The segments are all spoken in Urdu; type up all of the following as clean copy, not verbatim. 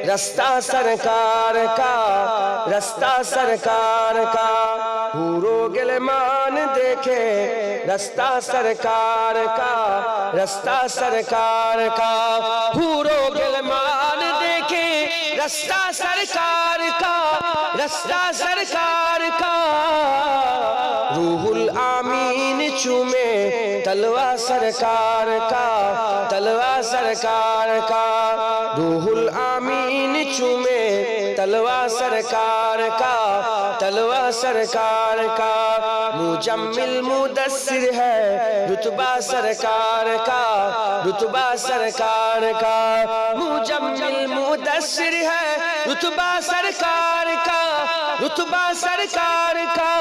رستہ سرکار کا، رستہ سرکار کا، حورو گلمان دیکھے رستہ سرکار کا، رستہ سرکار کا، حورو گلمان دیکھے رستہ سرکار کا، رستہ سرکار کا، روح الامین چومے تلوہ سرکار کا، تلوہ سرکار کا، روح الامین چومے تلوہ سرکار کا، تلوہ سرکار کا، مجمل مدثر ہے رتبہ سرکار کا، رتبہ سرکار کا، مجمل مدثر ہے رتبہ سرکار کا، رتبہ سرکار کا،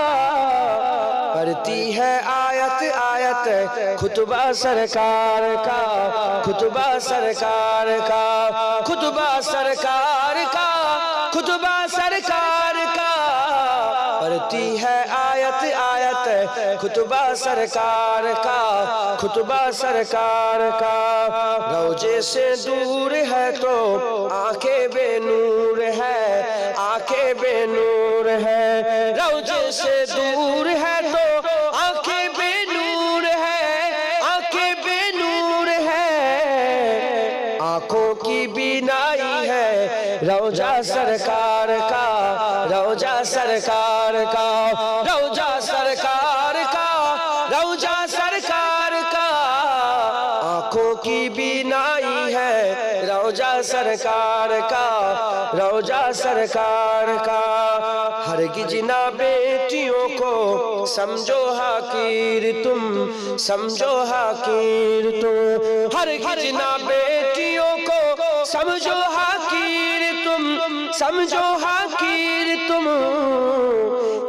پڑھتی ہے آیت آیت خطبہ سرکار کا، خطبہ سرکار کا، خطبہ سرکار کا، خطبہ سرکار کا، پڑھتی ہے آیت آیت خطبہ سرکار کا، خطبہ سرکار کا، روضے سے دور ہے تو آنکھیں بے نور ہے، آنکھیں بے نور ہے، روضے سے دور ہے تو آنکھیں بے نور ہے، آنکھیں بے نور ہے، آنکھوں کی بینائی ہے روضہ سرکار کا، روضہ سرکار کا، روضہ سرکار کا، روضہ سرکار کا، آنکھوں کی بینائی ہے روضہ سرکار کا، روضہ سرکار کا، ہرگز نہ بیٹیوں کو سمجھو حقیر تم، سمجھو حقیر تم، ہرگز نہ بیٹیوں کو سمجھو حقیر تم، سمجھو حقیر تم،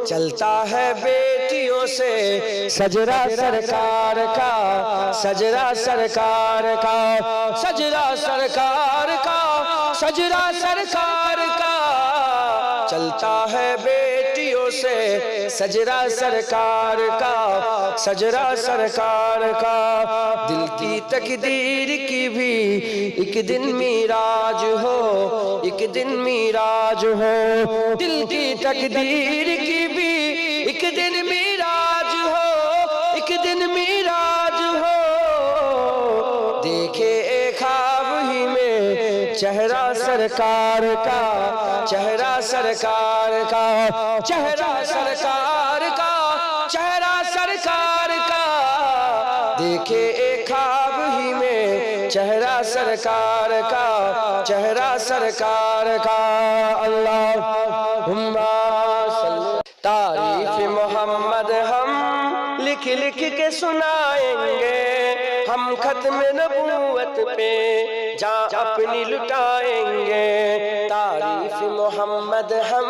چلتا ہے بیٹیوں سے سجرہ سرکار کا، سجرہ سرکار کا، سجرہ سرکار کا، سجرہ سرکار کا، چلتا ہے بیٹیوں سے سجرہ سرکار کا، سجرہ سرکار کا، دل کی تقدیر کی بھی ایک دن میراج ہو، ایک دن میراج ہو، دل کی تقدیر کی بھی ایک دن میراج ہو، ایک دن میراج ہو، دیکھے ایک خواب ہی میں چہرہ سرکار کا، چہرہ سرکار کا، چہرہ سرکار کا، چہرہ سرکار کا، دیکھے ایک خواب ہی میں چہرہ سرکار کا، چہرہ سرکار کا، اللہم صلی۔ تعریف محمد ہم لکھ لکھ کے سنائیں گے، ہم ختم نبوت پہ جاں اپنی لٹائیں گے، تعریف محمد ہم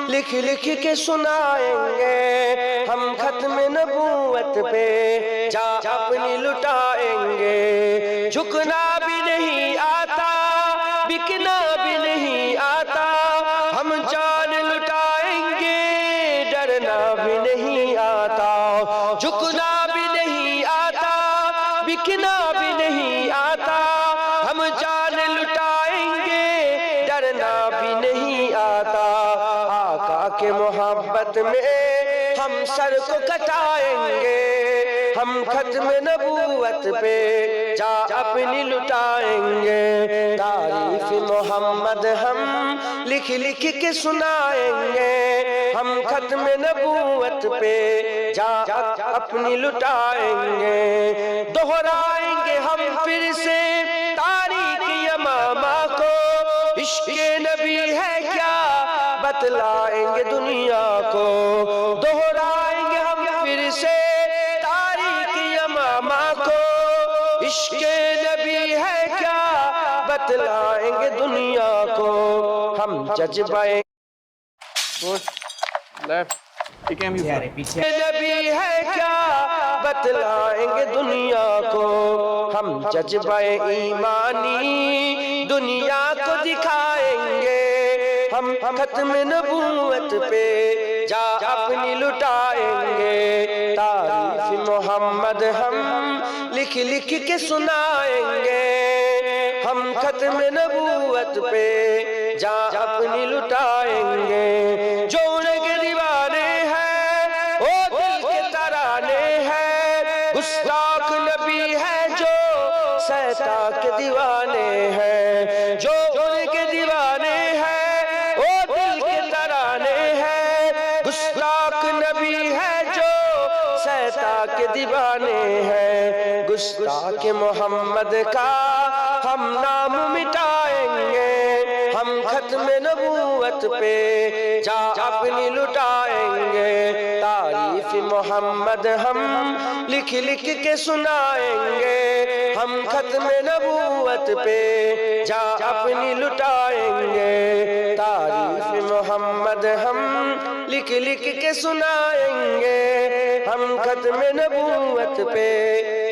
لکھ لکھ کے سنائیں گے، ہم ختم نبوت پہ جاں اپنی لٹائیں گے، جھکنا بھی نہیں آتا، بکنا بھی نہیں آتا، ہم جان لٹائیں گے، ڈرنا بھی نہیں آتا، جھکنا بھی نہیں آتا، بکنا بھی نہیں آتا، ہم جان لٹائیں گے، ڈرنا بھی نہیں آتا، آقا کے محبت میں ہم سر کو کٹائیں گے، ہم ختم نبوت پہ جاں اپنی لٹائیں گے، تعریف محمد ہم لکھ لکھ کے سنائیں گے، ہم ختم نبوت پہ جاں اپنی لٹائیں گے، دہرائیں گے ہم پھر سے تاریخ یمامہ کو، عشق نبی ہے کیا بتلائیں گے دنیا کو، دہرائیں گے ہم پھر سے تاریخ یمامہ کو، عشق نبی ہے کیا بتلائیں گے دنیا کو، ہم جذبہ نبی ہے کیا بتلائیں گے دنیا کو، ہم جذبہ ایمانی دنیا کو دکھائیں گے، ہم ختم نبوت پہ جاں اپنی لٹائیں گے، تعریف محمد ہم لکھ لکھ کے سنائیں گے، ہم ہم ختم نبوت پہ جان اپنی لٹائیں گے. جو ان کے دیوانے ہیں وہ دل کے ترانے ہیں, گستاخ نبی ہے جو سیتا کے دیوانے ہیں. جو ان کے دیوانے ہیں وہ دل کے ترانے ہیں, گستاخ نبی ہے جو سیتا کے دیوانے ہیں. گستاخ محمد کا ہم نام مٹائیں گے, ہم ختم نبوت پہ جان اپنی لٹائیں گے. تعریف محمد ہم لکھ لکھ کے سنائیں گے, ہم ختم نبوت پہ جان اپنی لٹائیں گے. تعریف محمد ہم لکھ لکھ کے سنائیں گے, ہم ختم نبوت پہ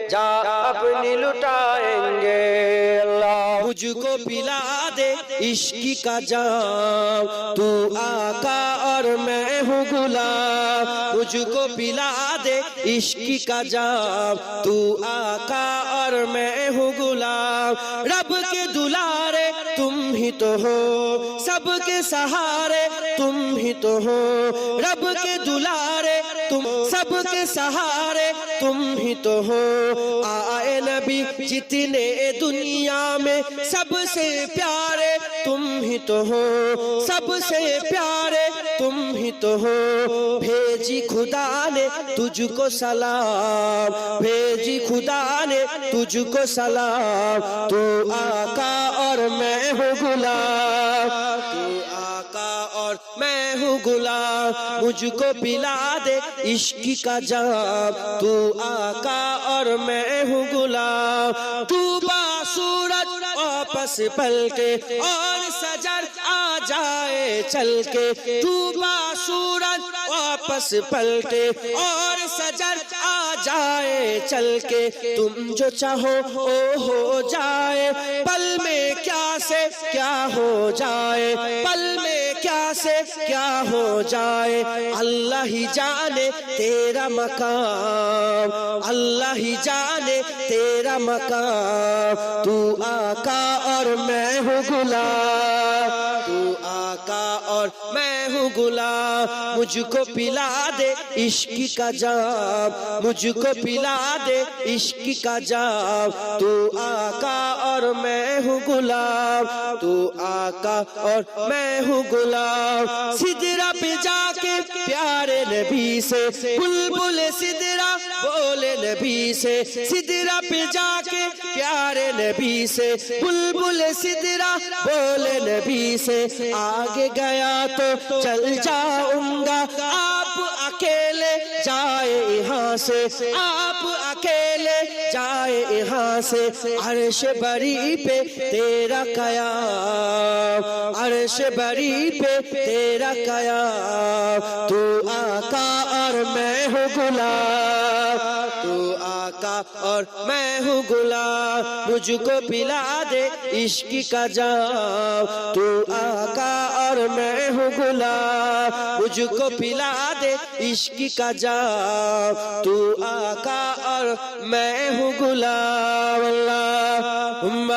جان اپنی لٹائیں گے. اللہ مجھ کو پلا دے عشق کا جام, تو آقا اور میں ہوں غلام. مجھ کو پلا دے عشق کا جام, تو آقا اور میں ہوں غلام. رب کے دلارے تم ہی تو ہو, سب کے سہارے تم ہی تو ہو. رب کے دلارے تم, سب کے سہارے تم ہی تو ہو. آئے نبی جتنے دنیا میں سب سے پیارے تم ہی تو ہو, سب سے پیارے تم ہی تو ہو. بھیجی خدا نے تجھ کو سلام, بھیجی خدا نے تجھ کو سلام. تو آقا اور میں ہوں غلام, تو آقا اور میں ہوں غلام. مجھ کو پلا دے عشق کا جام, تو آقا اور میں ہوں غلام. ڈوبا سورج واپس پلٹے اور سجر آ جائے چل کے. ڈوبا سورج واپس پلٹے اور سجر آ جائے چل کے. تم جو چاہو وہ ہو جائے, پل میں کیا سے کیا ہو جائے, پل میں کیا سے کیا ہو جائے. اللہ ہی جانے تیرا مقام, اللہ ہی جانے تیرا مقام. تو آقا اور میں ہوں غلام, تو آقا اور میں ہوں غلام. مجھ کو پلا دے عشق کا جام, مجھ کو پلا دے عشق کا جام. تو آقا اور میں ہوں غلام, تو آقا اور میں ہوں غلام. سدرہ پہ جا کے پیارے نبی سے, بلبل سدرہ بولے نبی سے. سدرہ پہ جا کے پیارے نبی سے, بلبل سدرہ بولے نبی سے. آگے گیا تو چل جاؤں گا, آپ اکیلے جائے یہاں سے, آپ اکیلے جائے یہاں سے. عرش بری پہ تیرا قیام, عرش بری پہ تیرا قیام. تو آقا اور میں ہوں غلام, تو آقا اور میں ہوں غلام. مجھ کو پلا دے عشق کا جام, تو آقا اور میں ہوں غلام. مجھ کو پلا دے عشق کا جام, تو آقا اور میں ہوں غلام. اللہم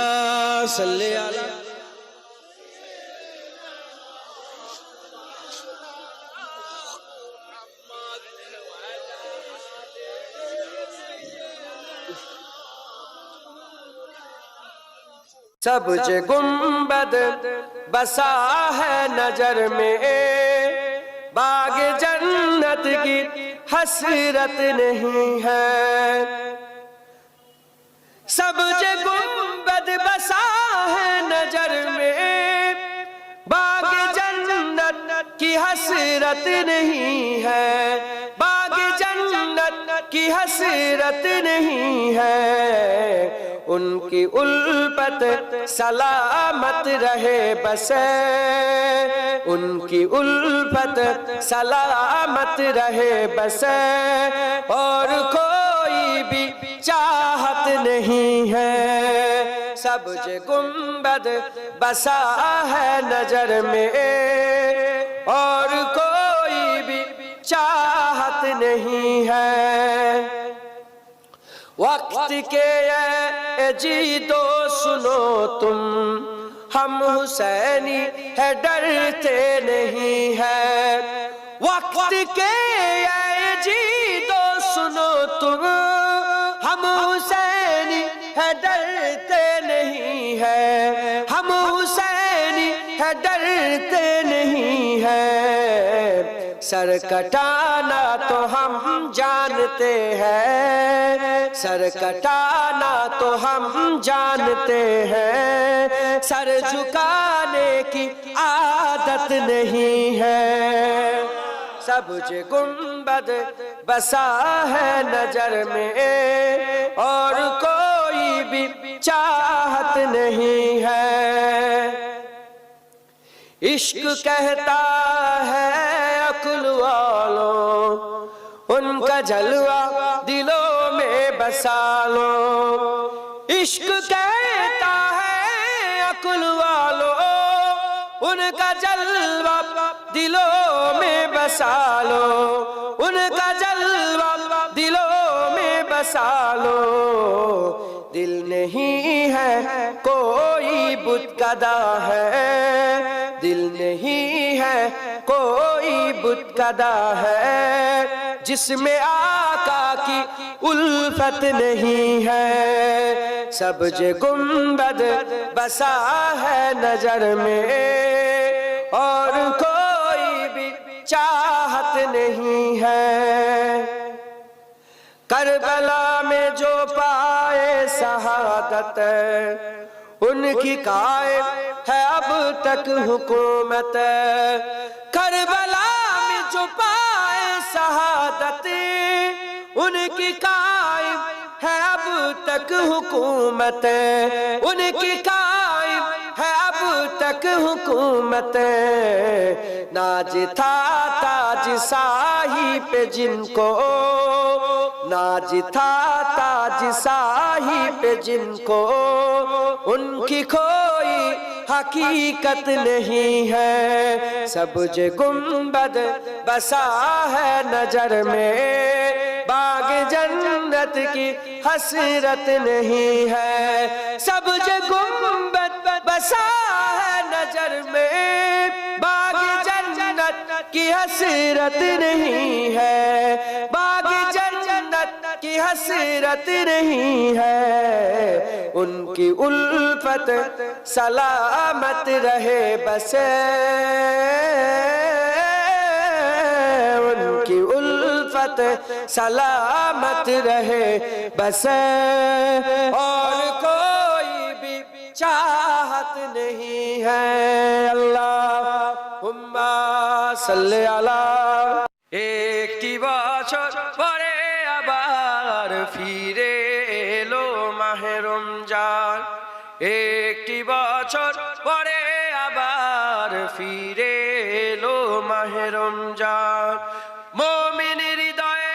صلی علی سبز گنبد بسا ہے نظر میں, باغ جنت کی حسرت نہیں ہے. سبز گنبد بسا ہے نظر میں, باغ جنت کی حسرت نہیں ہے, باغ جنت کی حسرت نہیں ہے. ان کی الفت سلامت رہے بس, ان کی الفت سلامت رہے بس, اور کوئی بھی چاہت نہیں ہے. سبز گنبد بسا ہے نظر میں, اور کوئی بھی چاہت نہیں ہے. وقت کے اے جی دو سنو تم ہم حسینی ہے ڈرتے نہیں ہے وقت کے اے جی دو سنو تم ہم حسینی ہے ڈرتے نہیں ہے ہم حسینی ہے ڈرتے نہیں ہے سر کٹانا تو ہم جانتے ہیں سر کٹانا تو ہم جانتے ہیں سر جھکانے کی عادت نہیں ہے سبز گنبد بسا ہے نظر میں اور کوئی بھی چاہت نہیں ہے عشق کہتا ہے عقل والوں ان کا جلوہ دلوں میں بسا لو عشق کہتا ہے عقل والوں ان کا جلوہ دلوں میں بسا لو ان کا جلوہ دلوں میں بسا لو دل نہیں ہے کوئی بت کدا ہے دل نہیں ہے کوئی بت کدا ہے جس میں آقا کی الفت نہیں ہے سبز گنبد بسا ہے نظر میں اور کوئی بھی چاہت نہیں ہے کربلا میں جو پائے شہادت ان کی قائم ہے اب تک حکومت کربلا میں جو پائے شہادت ان کی قائم ہے اب تک حکومت ان کی قائم ہے اب تک حکومت ناز تھا تاج شاہی پہ جن کو ناز تھا تاج شاہی پہ جن کو ان کی کوئی حقیقت نہیں ہے سبز گنبد بسا ہے نظر میں باغ جنت کی حسرت نہیں ہے سبز گنبد بسا ہے نظر میں باغ جنت کی حسرت نہیں ہے باغ جنت کی حسرت نہیں ہے ان کی الفت سلامت رہے بس ان کی الفت سلامت رہے بس اور کوئی بھی چاہت نہیں ہے اللہم صلی علی ایک بچر پرے আবার ফিরে এলো মাহে রমজান একটি বছর পরে আবার ফিরে এলো মাহে রমজান মুমিন হৃদয়ে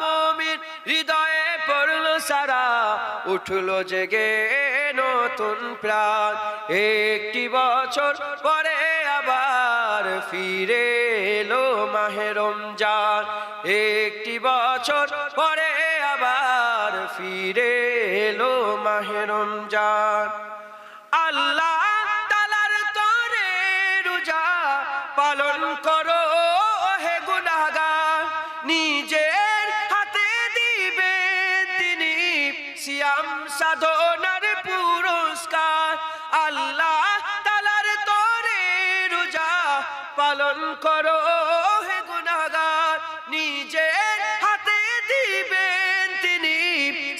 মুমিন হৃদয়ে পড়লো সারা উঠলো জেগে নতুন প্রাণ একটি বছর পরে আবার ফিরে এলো মাহে রমজান একটি বছর পরে আবার ফিরে এলো মাহে রমজান আল্লাহ তাআলার তরে রোজা পালন করো হে গুনাহগার নিজের হাতে দিবেন তিনি সিয়াম সাধনার পুরস্কার আল্লাহ তাআলার তরে রোজা পালন করো হে গুনাহগার নিজের হাতে দিবেন তিনি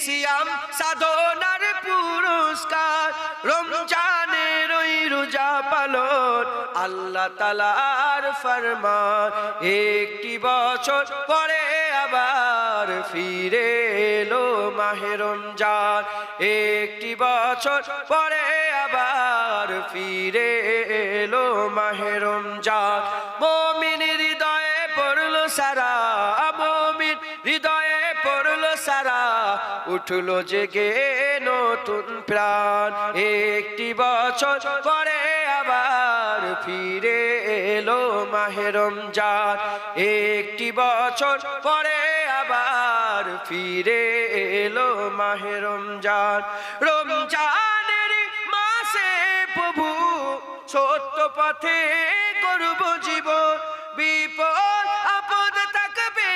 সিয়াম সাধনার পুরস্কার রমজানের ওই রোজা পালন আল্লাহ তাআলার ফরমান একটি বছর পরে আবার ফিরে এলো মাহে রমজান একটি বছর পরে আবার ফিরে এলো মাহে রমজান মুমিন হৃদয়ে পড়লো সারা মুমিন হৃদয়ে পড়লো সারা উঠলো জেগে নতুন প্রাণ। একটি বছর পরে আবার ফিরে এলো মাহে রমজান। একটি বছর পরে আবার ফিরে এলো মাহে রমজান। রমজানের মাসে প্রভু সত্য পথে গর্ব জীবন। বিপদ আপদ থাকবে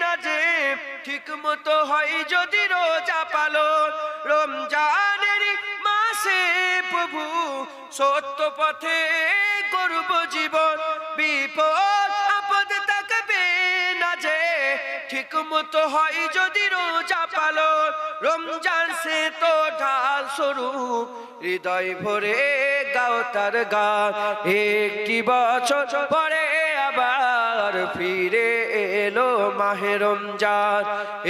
না যে, ঠিক মতো হয় যদি রোজা পালন। রমজানের মাসে প্রভু সত্য পথে গর্ব জীবন। বিপদ আপদ থাকবে না যে, ঠিক মতো হয় যদি রোজা পালন। রমজান সে তো ঢাল স্বরূপ, হৃদয় ভরে গাও তার গান। একটি বছর পরে আবার ফিরে এলো মাহে রমজান।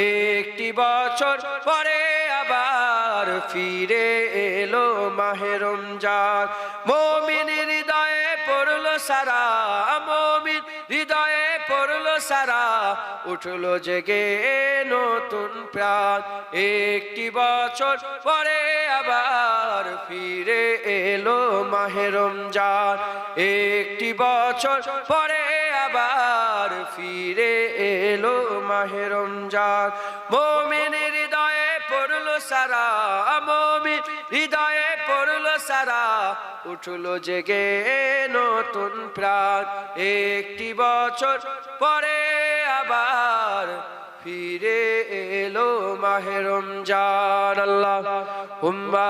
একটি বছর পরে আবার ফিরে এলো মাহে রমজান। মুমিন হৃদয়ে পড়লো সারা, মুমিন হৃদয়ে পড়লো সারা, উঠলো জেগে নতুন প্রাণ। একটি বছর পরে আবার ফিরে এলো মাহে রমজান। একটি বছর পরে আবার ফিরে এলো মাহে রমজান। মুমিন হৃদয়ে পড়লো সারা, মুমিন হৃদয়ে পড়লো সারা, উঠলো জেগে নতুন প্রাণ। একটি বছর পরে আবার ফিরে এলো মাহে রমজান। আল্লাহুম্মা